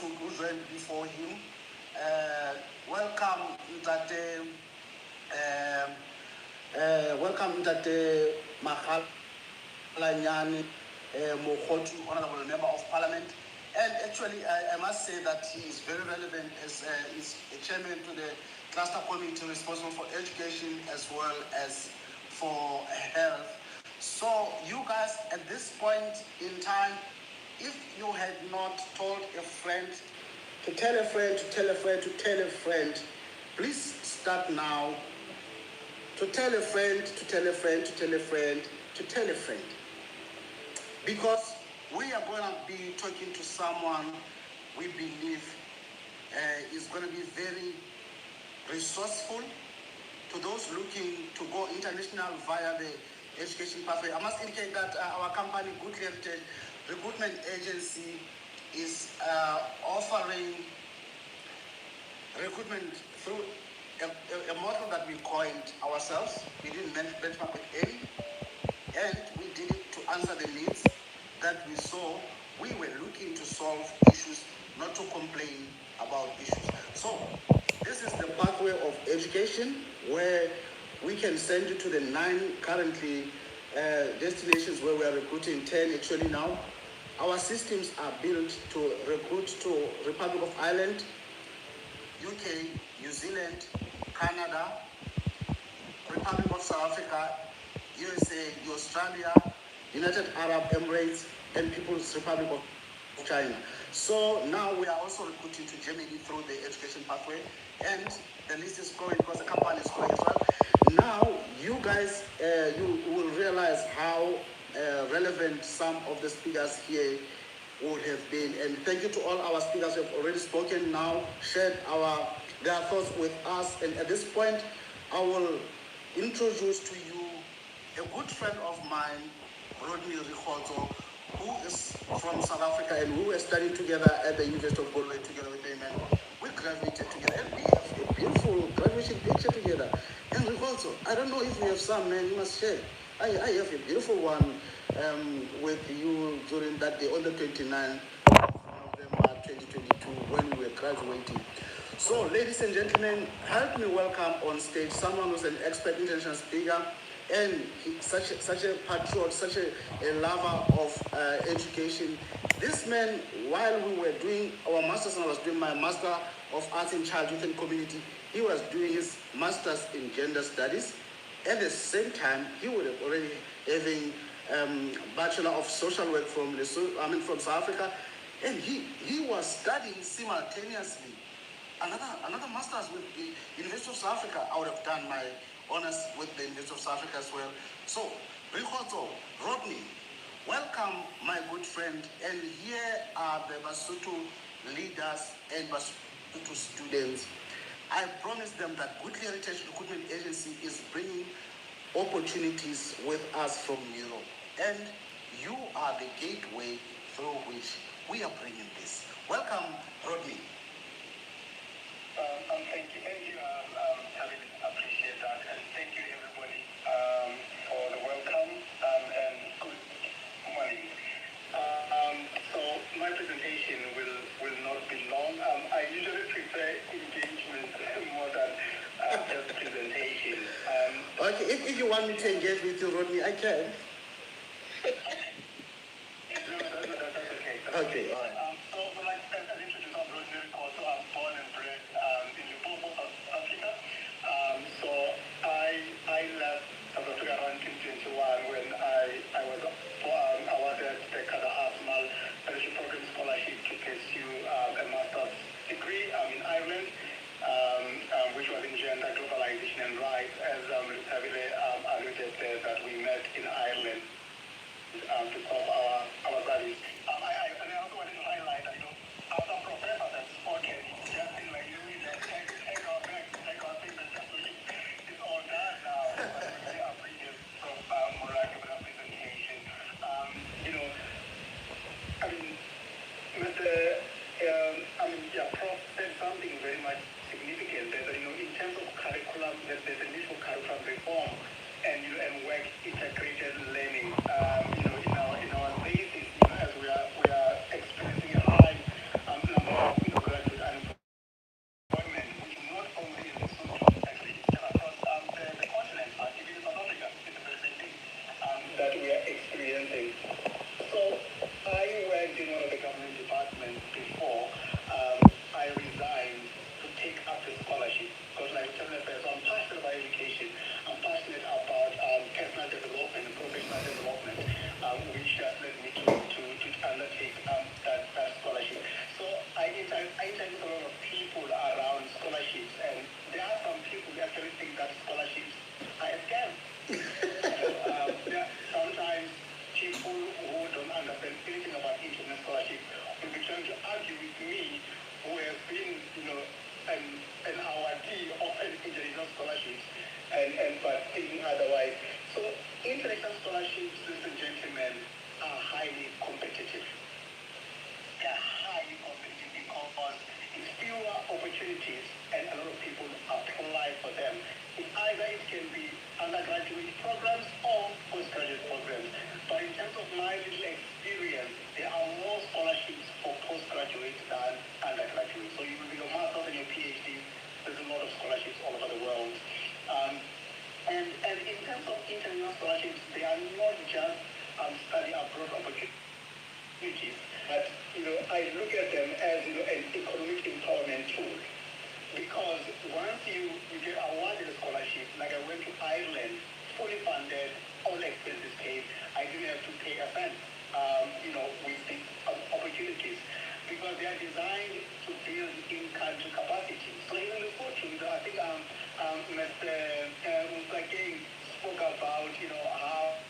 ones who joined before him. Welcome that Mahalanyani Mohotu, Honorable Member of Parliament. And actually, I must say that he is very relevant as he's a chairman to the cluster committee responsible for education as well as for health. So you guys, at this point in time, if you had not told a friend, to tell a friend, to tell a friend, to tell a friend, please start now. To tell a friend, to tell a friend, to tell a friend, to tell a friend. Because we are going to be talking to someone we believe is going to be very resourceful to those looking to go international via the education pathway. I must indicate that our company, Good Heritage Recruitment Agency, is offering recruitment through a model that we coined ourselves. We didn't benchmark with any, and we did it to answer the needs that we saw. We were looking to solve issues, not to complain about issues. So this is the pathway of education, where we can send you to the 9 currently destinations where we are recruiting 10 actually now. Our systems are built to recruit to Republic of Ireland, UK, New Zealand, Canada, Republic of South Africa, USA, Australia, United Arab Emirates, and People's Republic of China. So now we are also recruiting to Germany through the education pathway, and the list is growing because the company is growing as well. Now, you guys, you will realize how relevant some of the speakers here would have been. And thank you to all our speakers who have already spoken now, shared their thoughts with us. And at this point, I will introduce to you a good friend of mine, Rodney, who is from South Africa and we were studying together at the University of Galway together with him, and we graduated together, and we have a beautiful graduation picture together. And Riholto, I don't know if you have some, man, you must share. I have a beautiful one with you during that day on the 29th of November 2022 when we were graduating. So, ladies and gentlemen, help me welcome on stage someone who's an expert international speaker, and such a patriot, such a lover of education. This man, while we were doing our masters and I was doing my Master of Arts in Child, Youth and Community, he was doing his masters in gender studies. At the same time, he would have already having Bachelor of Social Work from Lesotho, from South Africa, and he was studying simultaneously another master's with the University of South Africa. I would have done my honors with the University of South Africa as well. So, Riholto, Rodney, welcome, my good friend. And here are the Lesotho leaders and Lesotho students. I promised them that Good Heritage Recruitment Agency is bringing opportunities with us from Europe. And you are the gateway through which we are bringing this. Welcome, Rodney. Thank you, David. Appreciate that, and thank you everybody for the welcome and good morning. So my presentation will not be long. I usually prefer engagement more than just presentation. Okay, if you want me to engage with you, Rodney, I can. No, that's okay. Okay, all right. So, like as introduced, I'm Rodney. Also, I'm born and bred in Limpopo, South Africa. So I left South Africa around 2021 when I was awarded the Kada Asmal Fellowship Program Scholarship to pursue a master's degree in Ireland, which was in gender, globalization, and rights, as Retha-Billy alluded that we met in Ireland to solve our studies. And I also wanted to highlight that, our professor that's spoken, just in like, take our bags, take our things, and just leave. It's all done now. But we really appreciate from Morag with our presentation. Prof said something very much significant that, in terms of curriculum, there's a need for curriculum reform and work integrated learning. In our basis, as we are I interact with a lot of people around scholarships, and there are some people who actually think that scholarships are a scam. There are sometimes people who don't understand anything about international scholarship will be trying to argue with me, who has been, an awardee of an international scholarships, and but thinking otherwise. So international scholarships, ladies and gentlemen, are highly competitive. They are highly competitive because it's fewer opportunities and a lot of people apply for them. It can be undergraduate programs or postgraduate programs. But in terms of my little experience, there are more scholarships for postgraduate than undergraduate. So you will be your master's and your PhD. There's a lot of scholarships all over the world. And in terms of international scholarships, they are not just study abroad opportunities, but I look at them as an economic empowerment tool. Because once you get awarded a scholarship, like I went to Ireland, fully funded, all expenses paid, I didn't have to pay a cent, with these opportunities, because they are designed to build in-country capacity. So even the fortune, I think Mr. King spoke about, how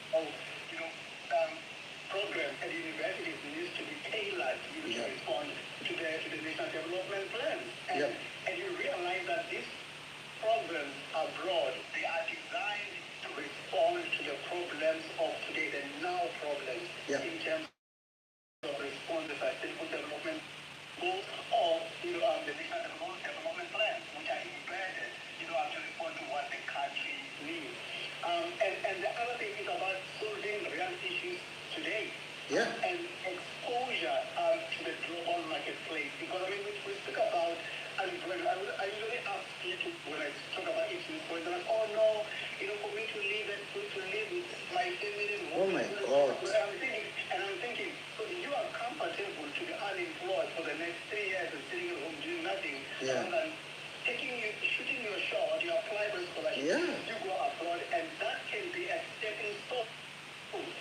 programs at universities needs to be tailored to respond to the national development plans. And you realize that these programs abroad, they are designed to respond to the problems of today, the now problems, in terms of response to sustainable development goals or the national development plans, which are embedded, to respond to what the country needs. And the other thing is about solving real issues today. And exposure to the global marketplace. Because we speak about unemployment. I usually ask people when I talk about issues, for example, oh no, for me to live with my family and home. Oh my God. And I'm thinking, so you are comfortable to be unemployed for the next 3 years and sitting at home doing nothing. And then shooting your shot, you apply for scholarship, you go abroad, and that can be a stepping stone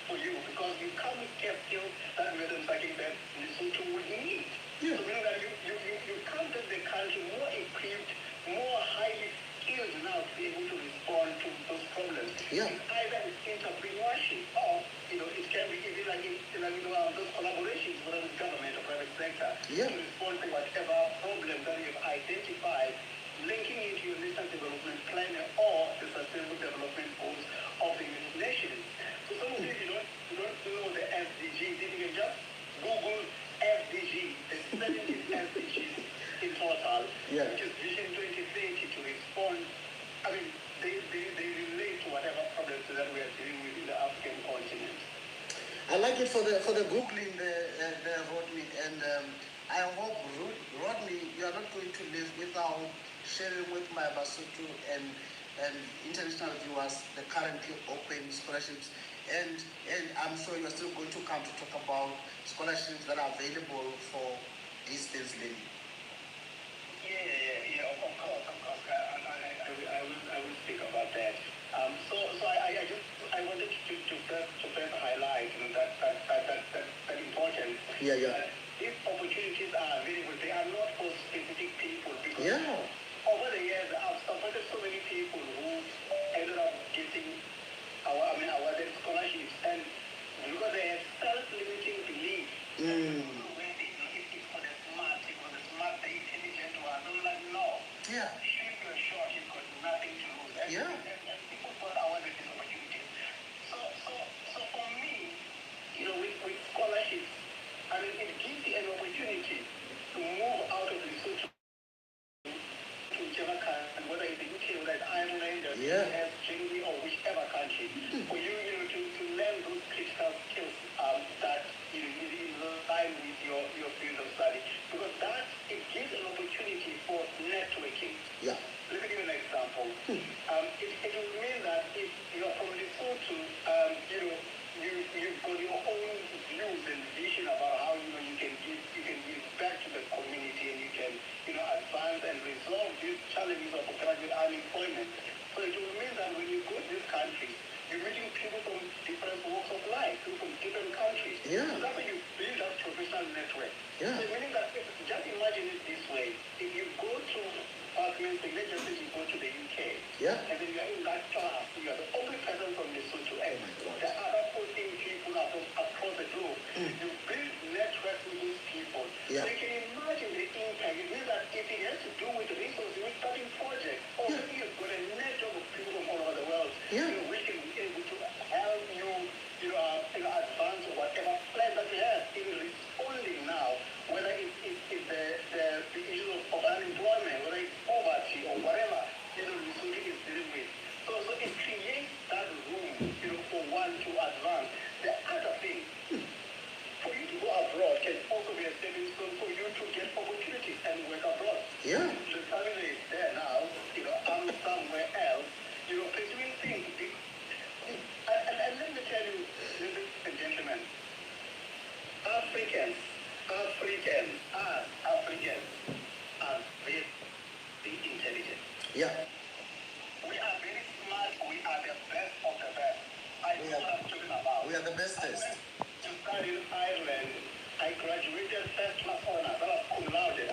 for you, because you come with skills that Madam Saki said Lesotho would need. So meaning that you come to the country more equipped, more highly skilled now to be able to respond to those problems. It's either entrepreneurship or it can be even like those collaborations with the government or private sector to respond to whatever problem that you have identified, linking it to your national development plan or the sustainable development goals of the United Nations. So some of you don't know the SDGs. If you can just Google SDG, the 17 SDGs in total, which is Vision 2030 to respond. They relate to whatever problems that we are dealing with in the African continent. I like it for the Googling the Rodney, and I hope Rodney, you are not going to live without sharing with my Basotho and international viewers the currently open scholarships, and I'm sure you are still going to come to talk about scholarships that are available for distance learning. Of course. I will speak about that. I wanted to first highlight that important. These opportunities are available. They are not for specific people, because over the years I've supported so many people who ended up getting awarded scholarships, and because they have self-limiting beliefs. It's for the smart, the intelligent one. I'm like, no. Shoot your shot, you've got nothing to lose. And people got awarded these opportunities. So for me, with scholarships, it gives you an opportunity to move out of Lesotho to whichever country, whether it's the UK, whether it's Ireland, or US, Germany, or whichever country, for you, to learn those critical skills that you need in line with your field of study, because it gives an opportunity for networking. Let me give you an example. It will mean that if you are from Lesotho, you've got your own views and vision about how you can give back to the community, and you can advance and resolve these challenges of graduate unemployment. So it will mean that when you go to these countries, you're meeting people from different walks of life, people from different countries. So that's when you build up professional network. So meaning that just imagine if this say, let's just say you go to the UK, Yeah. and then you're in that class, you are the only person from Lesotho, and the other 14 people are from across the globe. You build networks with these people. Yeah. So you can imagine the impact. It means that if it has to do with resources, with starting projects, or maybe you've got a network of people from all over the world, Yeah. we can be able to help you, advance whatever plan that you have in responding now, whether it's the issue of unemployment, whether it's poverty or whatever, Lesotho is dealing with. So it creates that room, for one to advance. The other thing, for you to go abroad can also be a stepping stone for you to get opportunities and work abroad. Yeah. The family is there now, I'm somewhere else, pursuing things. And let me tell you, ladies and gentlemen, Africans are very intelligent. Yeah. We are very smart. We are the best of the best. I know what I'm talking about. We are the bestest. I went to study in Ireland. I graduated first class honors. I was cum laude.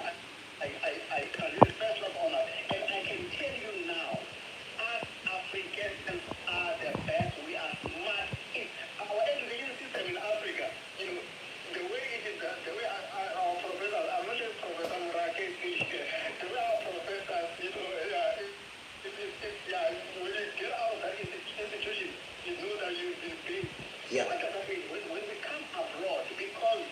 I graduated first class honors. And I can tell you now, us Africans are the best. We are smart. Our education system in Africa, the way it is, the way our professors, I'm not sure if Professor Murake is here, the way our professors, when you get out of that institution, you know that you've been paid. Yeah. Like when we come abroad, because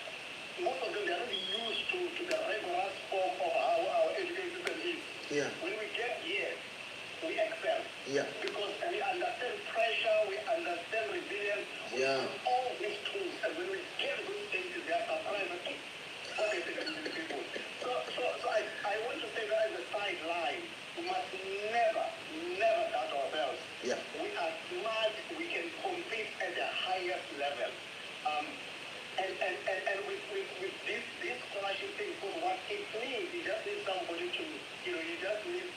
most of them, they are not used to the rigorous form of how our education system is. Yeah. When we get here, we excel. Yeah. Because we understand pressure, we understand resilience, we Yeah. use all these tools, and when we get those things, they are surprised. What is it to the people? So I want to say that as a sideline, we must never doubt ourselves. Yeah. We are smart, we can compete at the highest level. And with this scholarship thing, so what it means, you just need somebody to, you just need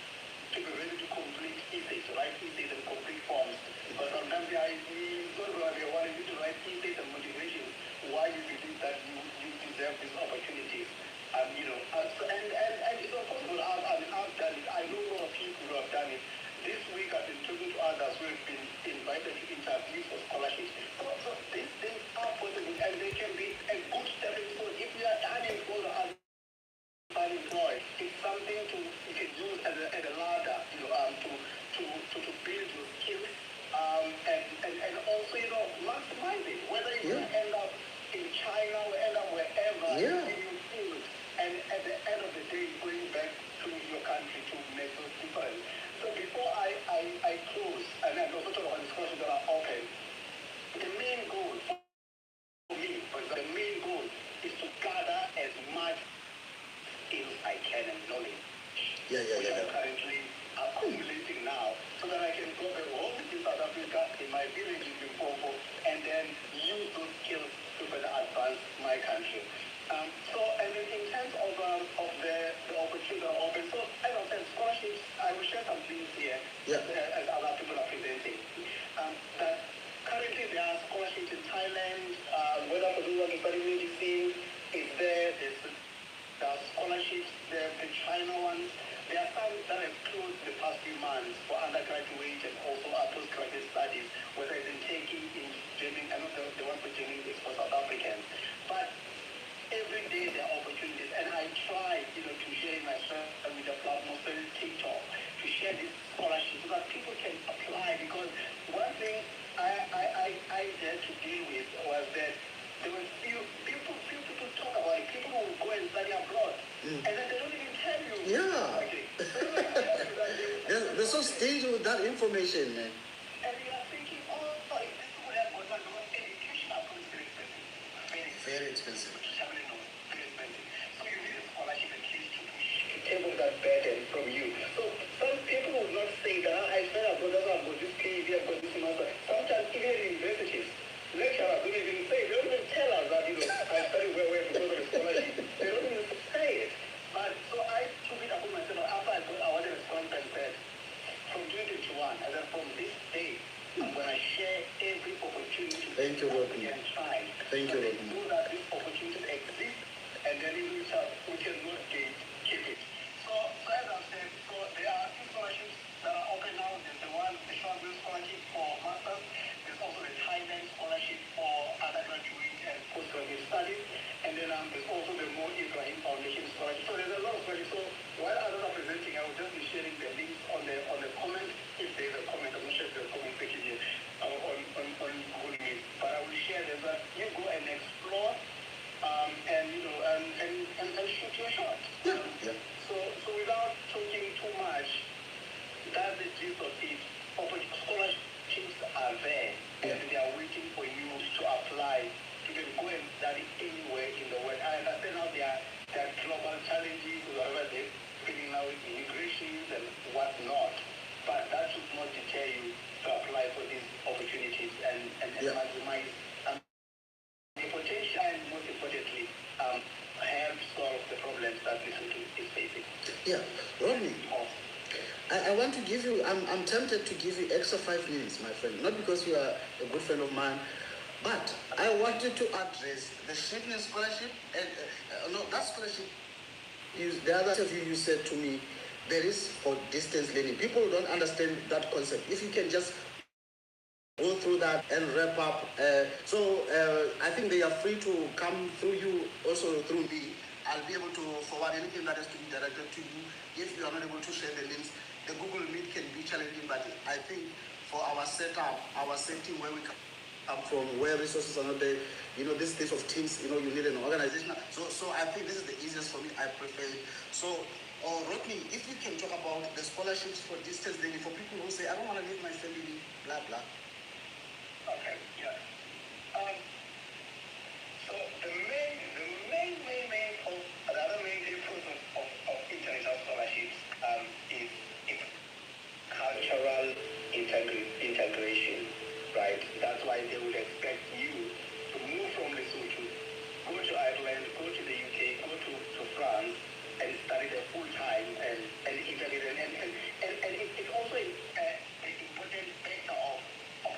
to be ready to complete essays, to write essays and complete forms. But sometimes it's not going to be wanting you to write essays and motivations why you believe that you deserve these opportunities. And it's not possible. I've done it. I know a lot of people who have done it. This week I've been talking to others who have been invited to interview for scholarships. So these things are possible, and they can be a good stepping stone. If you are unemployed or unemployed, it's something you can use as a ladder, to build your skills, and also, maximize it. Whether you end up in China or end up wherever, you feel, and at the end of the day, going back to your country to make those difference. So before I close, and then also talk about discussions that are open, the main goal for me, the main goal is to gather as much skills I can and knowledge. Which I'm currently accumulating now, so that I can go back home in South Africa, in my village in Limpopo, and then use those skills to further advance my country. And in terms of the opportunity that are open, so as I said, scholarships, I will share some things here as other people are presenting. That currently there are scholarships in Thailand, whether for those who want to study medicine, is there. There are scholarships, the China ones. There are some that have closed the past few months for undergraduate and also postgraduate studies, whether it's in Turkey, in Germany. I know the one for Germany is for South Africans. But every day there are opportunities, and I try, to share my social media platform, TikTok, to share this scholarship so that people can apply. Because one thing I had to deal with was that there were few people talk about it. People will go and study abroad, and then they don't even tell you. Yeah. Okay. They don't even tell you that They're so stingy with that information, man. and you are thinking, if this would have gone on, education is very expensive. Very expensive. Very expensive. So you need a scholarship at least to table that burden from you. So some people will not say that I spent abroad, I've got this PhD, I've got this master. Sometimes even in universities, lecturers don't even say, they don't even tell us that, I studied where because of the scholarship. They don't even say it. But so I took it upon myself after I wanted a sponsor and said, from 2021, and then from this day, I'm going to share every opportunity. Thank you, Rodney. We can try. Thank you, Rodney. Know that these opportunities exist, and then we cannot keep it. So as I said, so there are that Lesotho is facing. Yeah, Rodney, I want to give you, I'm tempted to give you extra 5 minutes, my friend. Not because you are a good friend of mine, but I wanted to address the Shipman scholarship. And no, that scholarship is the other interview you said to me, there is for distance learning. People don't understand that concept. If you can just go through that and wrap up. I think they are free to come through you, also through me. I'll be able to forward anything that has to be directed to you. If you are not able to share the links, the Google Meet can be challenging, but I think for our setup, our setting where we come from, where resources are not there, this state of teams, you need an organization. So I think this is the easiest for me. I prefer it. So, Rodney, if you can talk about the scholarships for distance learning for people who say, I don't want to leave my family, blah, blah. Okay, yeah. So the other main purpose of international scholarships is cultural integration, right? That's why they would expect you to move from Lesotho, go to Ireland, go to the UK, go to France, and study there full time and integrate and it's also an important factor of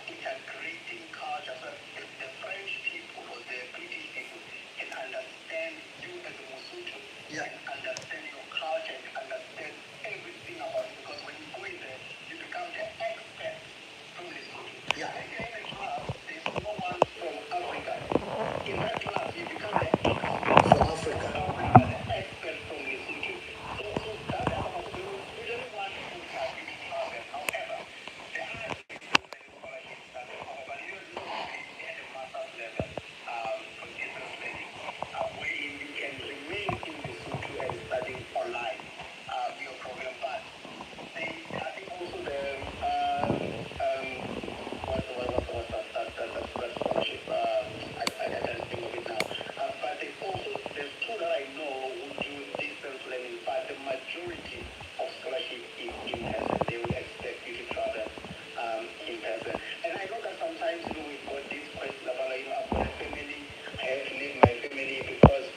integrating culture. So the French people or the British people can understand you as a Lesotho, Yeah. can understand your culture, and understand everything about it. Because when you go in there, you become the expert from Lesotho. Yeah. Like in a class, there's no one from Africa. In that class, you become the expert For Africa. the expert from Lesotho. So that's how we don't want to have you to travel. However, there are scholarships that are but you at the master's level for distance learning, wherein you can remain in Lesotho and study online your program. But I think also the what's that scholarship? I can't think of it now. But there's two that I know who do distance learning, but the majority of scholarship is in person. They will expect you to travel in person. And I know that sometimes we've got these questions about I've got a family, I have to leave my family because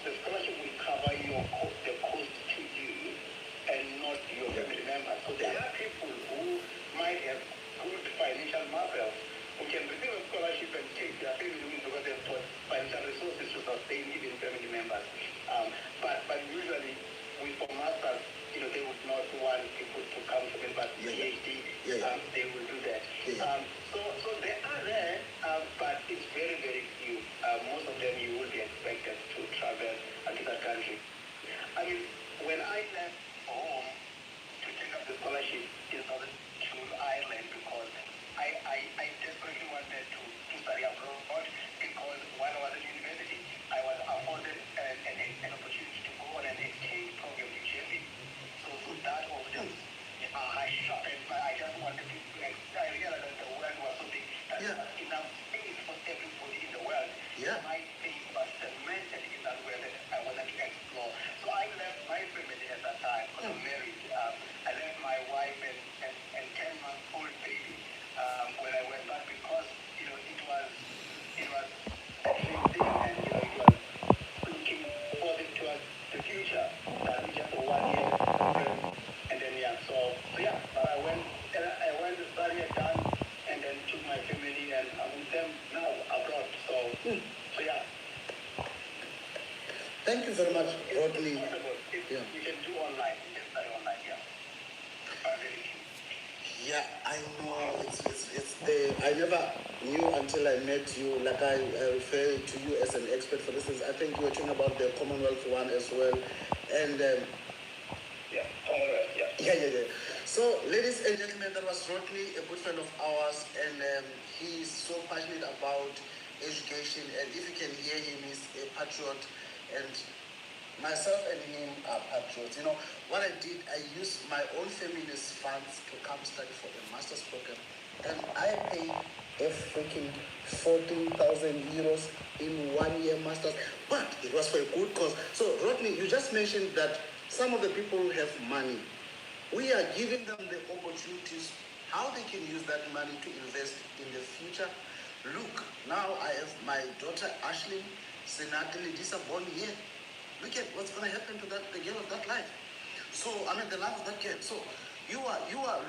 the scholarship will cover the cost to you and not your family members. So there are people who might have good financial muscles who can receive a scholarship and take their family with because they've got financial resources to sustain even family members. But usually for masters, they would not want people to come to them, but PhD, they will do that. Yeah. So they are there, but it's very, very few. Most of them you will be expected to travel to that country. I mean, when I left home to take up the scholarship in order to Ireland because I desperately wanted to study abroad because when I was at university, I was afforded an opportunity to go on an exchange program in Germany. So that opens my shop and I just wanted to I realized that the world was so big that there was enough space for everybody in the world. Yeah. My space was cemented in that world that I wanted to explore. So I left my family at that time because I'm married. I left my wife and 10-month-old baby when I went back because it was a dream thing and it was looking forward towards the future. It's just a 1 year and then I went to study again and then took my family and I'm with them now abroad. So yeah. Thank you very much, Rodney. You can do online. You can study online, yeah. Yeah, I know. It's the I never knew until I met you. Like I refer to you as an expert for this. I think you were talking about the Commonwealth one as well, and Commonwealth, yeah. So, ladies and gentlemen, that was Rodney, a good friend of ours, and he's so passionate about education. And if you can hear him, he's a patriot, and myself and him are patriots. What I did, I used my own family's funds to come study for the master's program. And I paid a freaking 14,000 euros in 1 year master's. But it was for a good cause. So, Rodney, you just mentioned that some of the people have money. We are giving them the opportunities, how they can use that money to invest in the future. Look, now I have my daughter Ashley Senatili Disa born here. what's going to happen to the girl of that life. So, I mean, the life of that girl. So, you are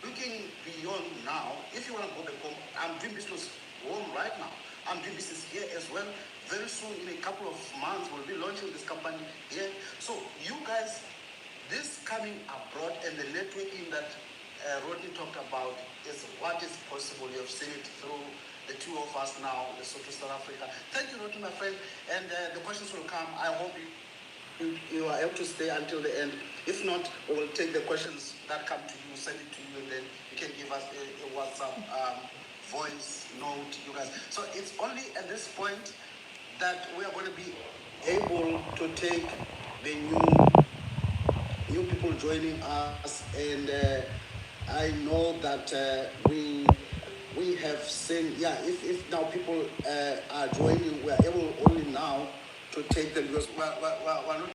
looking beyond now. If you want to go back home, I'm doing business home right now. I'm doing business here as well. Very soon, in a couple of months, we'll be launching this company here. So, you guys, this coming abroad and the networking that Rodney talked about is what is possible. You have seen it through the two of us now, Lesotho, South Africa. Thank you, Rodney, my friend. And the questions will come. I hope you are able to stay until the end. If not, we will take the questions that come to you, send it to you, and then you can give us a WhatsApp voice note, you guys. So it's only at this point that we are going to be able to take the new people joining us, and I know that we have seen, if now people are joining, we are able only now to take them because we're not